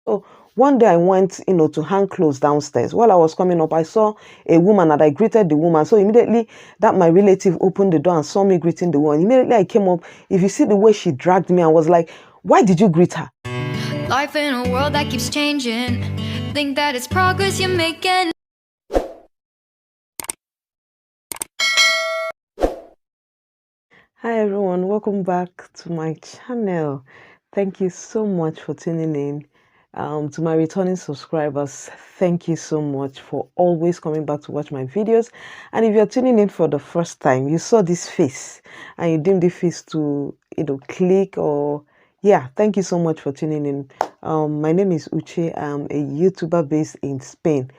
So one day I went, to hang clothes downstairs. While I was coming up, I saw a woman and I greeted the woman. So immediately that my relative opened the door and saw me greeting the woman. Immediately I came up. If you see the way she dragged me, I was like, why did you greet her? Life in a world that keeps changing. Think that it's progress you're making. Hi everyone, welcome back to my channel. Thank you so much for tuning in. To my returning subscribers, thank you so much for always coming back to watch my videos. And if you're tuning in for the first time, you saw this face and you deemed the face to click, or yeah, thank you so much for tuning in. My name is Uche. I'm a YouTuber based in Spain.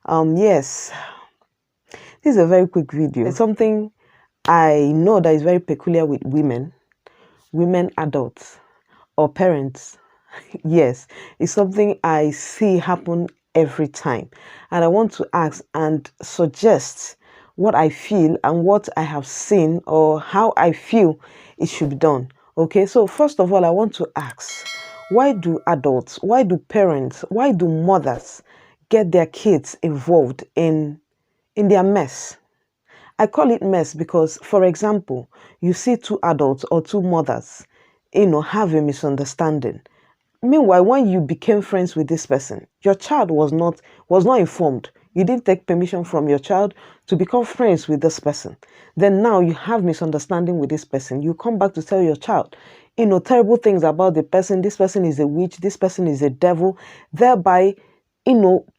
Yes, this is a very quick video. It's something I know that is very peculiar with women adults, or parents. Yes, it's something I see happen every time. And I want to ask and suggest what I feel and what I have seen, or how I feel it should be done. Okay, so first of all, I want to ask, why do adults, why do parents, why do mothers get their kids involved in their mess? I call it mess because, for example, you see two adults or two mothers, have a misunderstanding. Meanwhile, when you became friends with this person, your child was not informed. You didn't take permission from your child to become friends with this person. Then now you have misunderstanding with this person. You come back to tell your child, terrible things about the person. This person is a witch. This person is a devil. Thereby,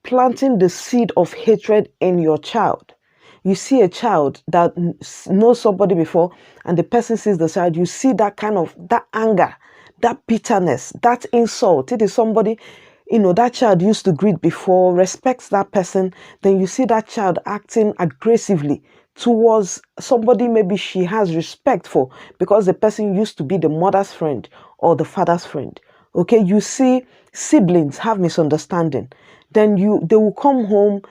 planting the seed of hatred in your child. You see a child that knows somebody before, and the person sees the child, you see that kind of, that anger, that bitterness, that insult. It is somebody, that child used to greet before, respects that person. Then you see that child acting aggressively towards somebody maybe she has respect for, because the person used to be the mother's friend or the father's friend. Okay, you see siblings have misunderstanding. Then they will come home,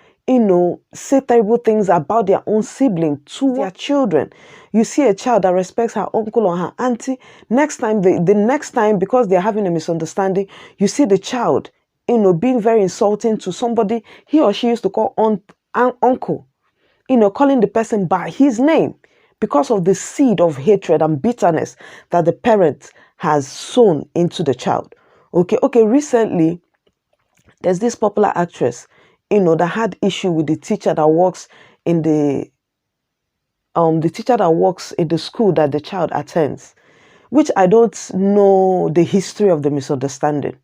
say terrible things about their own sibling to their children. You see a child that respects her uncle or her auntie. Next time, the next time, because they're having a misunderstanding, you see the child, being very insulting to somebody he or she used to call uncle, calling the person by his name, because of the seed of hatred and bitterness that the parent has sown into the child. Okay, recently, there's this popular actress, that had issue with the teacher that works in the teacher that works in the school that the child attends, which I don't know the history of the misunderstanding.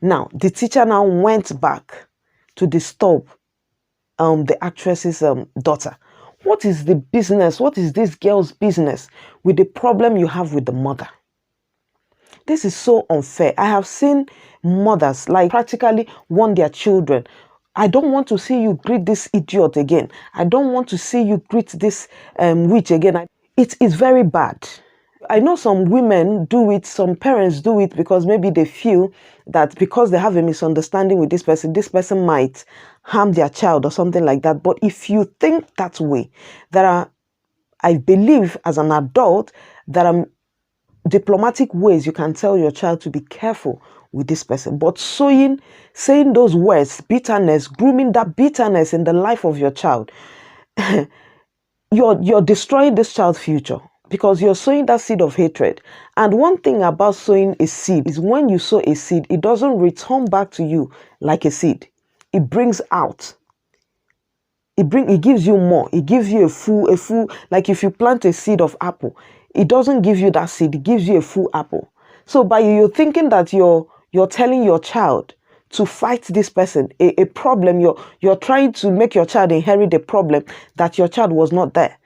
Now, the teacher now went back to disturb the actress's daughter. What is the business? What is this girl's business with the problem you have with the mother? This is so unfair. I have seen mothers like practically warn their children, I don't want to see you greet this idiot again. I don't want to see you greet this witch again. It is very bad. I know some women do it, some parents do it because maybe they feel that because they have a misunderstanding with this person might harm their child or something like that. But if you think that way, I believe as an adult, there are diplomatic ways you can tell your child to be careful with this person. But saying those words, bitterness, grooming that bitterness in the life of your child, you're destroying this child's future, because you're sowing that seed of hatred. And one thing about sowing a seed is, when you sow a seed, it doesn't return back to you like a seed. It brings out. It gives you more. It gives you a full, like if you plant a seed of apple, it doesn't give you that seed, it gives you a full apple. So by you thinking that you're telling your child to fight this person, a problem, you're trying to make your child inherit a problem that your child was not there.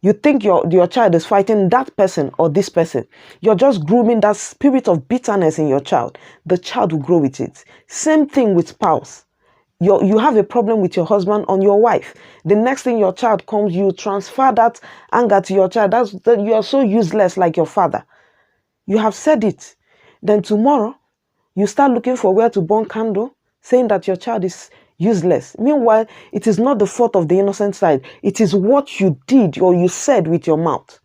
You think your child is fighting that person or this person. You're just grooming that spirit of bitterness in your child. The child will grow with it. Same thing with spouse. You have a problem with your husband or your wife. The next thing your child comes, you transfer that anger to your child. That you are so useless like your father. You have said it. Then tomorrow, you start looking for where to burn candle, saying that your child is useless. Meanwhile, it is not the fault of the innocent side. It is what you did or you said with your mouth.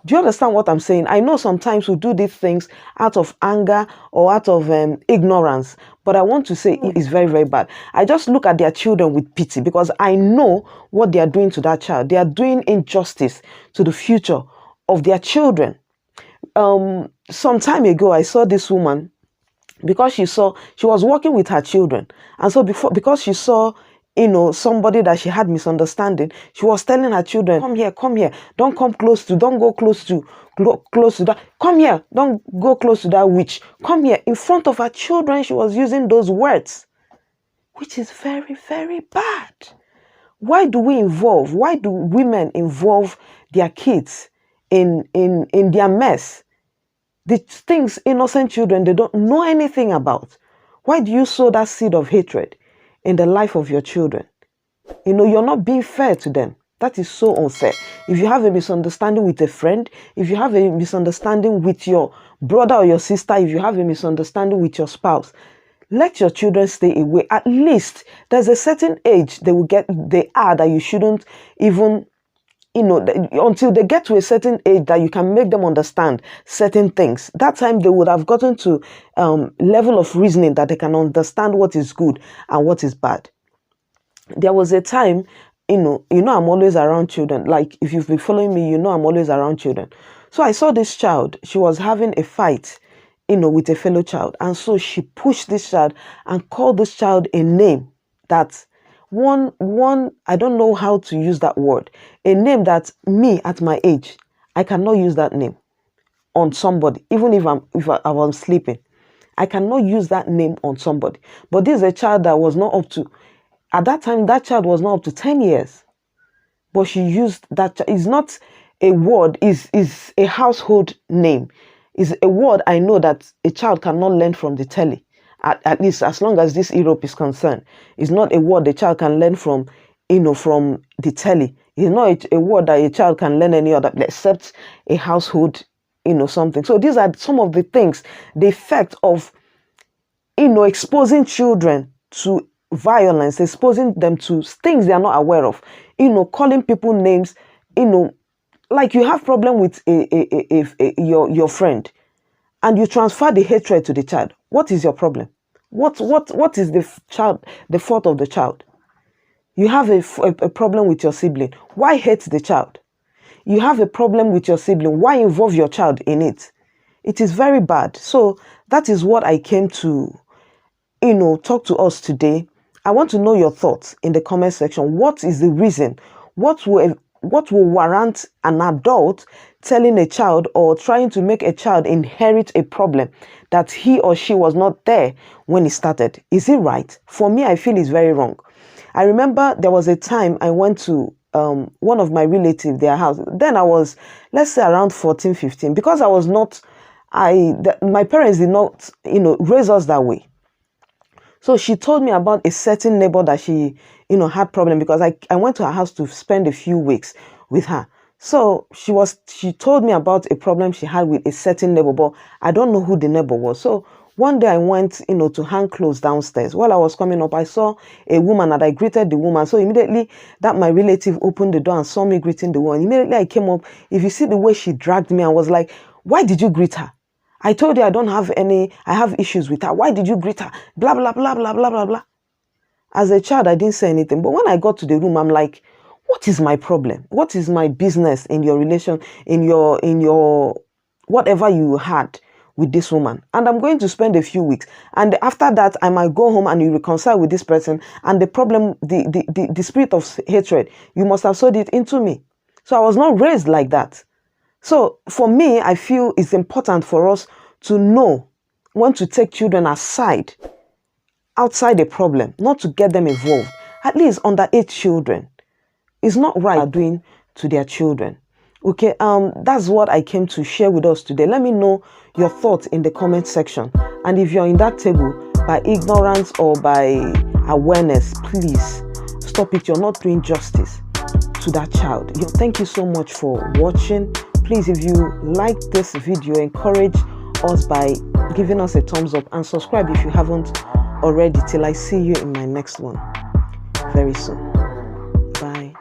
Do you understand what I'm saying? I know sometimes we do these things out of anger or out of ignorance. But I want to say it is very, very bad. I just look at their children with pity because I know what they are doing to that child. They are doing injustice to the future of their children. Some time ago, I saw this woman because she was working with her children, and so because she saw somebody that she had misunderstanding, she was telling her children, come here, don't go close to that, come here, don't go close to that witch, come here. In front of her children, she was using those words, which is very, very bad. Why do women involve their kids in their mess? The things innocent children they don't know anything about. Why do you sow that seed of hatred in the life of your children? You're not being fair to them. That is so unfair. If you have a misunderstanding with a friend, if you have a misunderstanding with your brother or your sister, if you have a misunderstanding with your spouse, let your children stay away. At least there's a certain age they are that you shouldn't even until they get to a certain age that you can make them understand certain things. That time they would have gotten to level of reasoning that they can understand what is good and what is bad. There was a time, I'm always around children. Like if you've been following me, I'm always around children. So I saw this child. She was having a fight, with a fellow child. And so she pushed this child and called this child a name that one, I don't know how to use that word, a name that me at my age, I cannot use that name on somebody, even if I'm sleeping. I cannot use that name on somebody. But this is a child that was not up to, at that time, that child was not up to 10 years. But she used that, it's not a word, is a household name. Is a word I know that a child cannot learn from the telly. At least as long as this Europe is concerned, it's not a word a child can learn from, from the telly. It's not a word that a child can learn any other, except a household, something. So these are some of the things, the effect of, exposing children to violence, exposing them to things they are not aware of, calling people names, like you have problem with your friend, and you transfer the hatred to the child. What is your problem? What is the fault of the child? You have a problem with your sibling. Why hate the child? You have a problem with your sibling. Why involve your child in it? It is very bad. So that is what I came to, talk to us today. I want to know your thoughts in the comment section. What is the reason? What will warrant an adult telling a child or trying to make a child inherit a problem that he or she was not there when it started? Is it right? For me, I feel it's very wrong. I remember there was a time I went to one of my relatives, their house. Then I was, let's say, around 14, 15, because I was not, my parents did not, raise us that way. So she told me about a certain neighbor that she, had problem, because I went to her house to spend a few weeks with her. So she told me about a problem she had with a certain neighbor, but I don't know who the neighbor was. So one day I went, to hang clothes downstairs. While I was coming up, I saw a woman and I greeted the woman. So immediately that my relative opened the door and saw me greeting the woman. Immediately I came up. If you see the way she dragged me and was like, why did you greet her? I told you I have issues with her. Why did you greet her? Blah, blah, blah, blah, blah, blah, blah. As a child, I didn't say anything. But when I got to the room, I'm like, what is my problem? What is my business in your relation, in your whatever you had with this woman? And I'm going to spend a few weeks. And after that, I might go home and you reconcile with this person. And the problem, the spirit of hatred, you must have sowed it into me. So I was not raised like that. So for me, I feel it's important for us to know when to take children aside, outside the problem, not to get them involved. At least underage children. It's not right what doing to their children. Okay, that's what I came to share with us today. Let me know your thoughts in the comment section. And if you're in that table by ignorance or by awareness, please stop it. You're not doing justice to that child. Thank you so much for watching. Please, if you like this video, encourage us by giving us a thumbs up and subscribe if you haven't already. Till I see you in my next one very soon. Bye.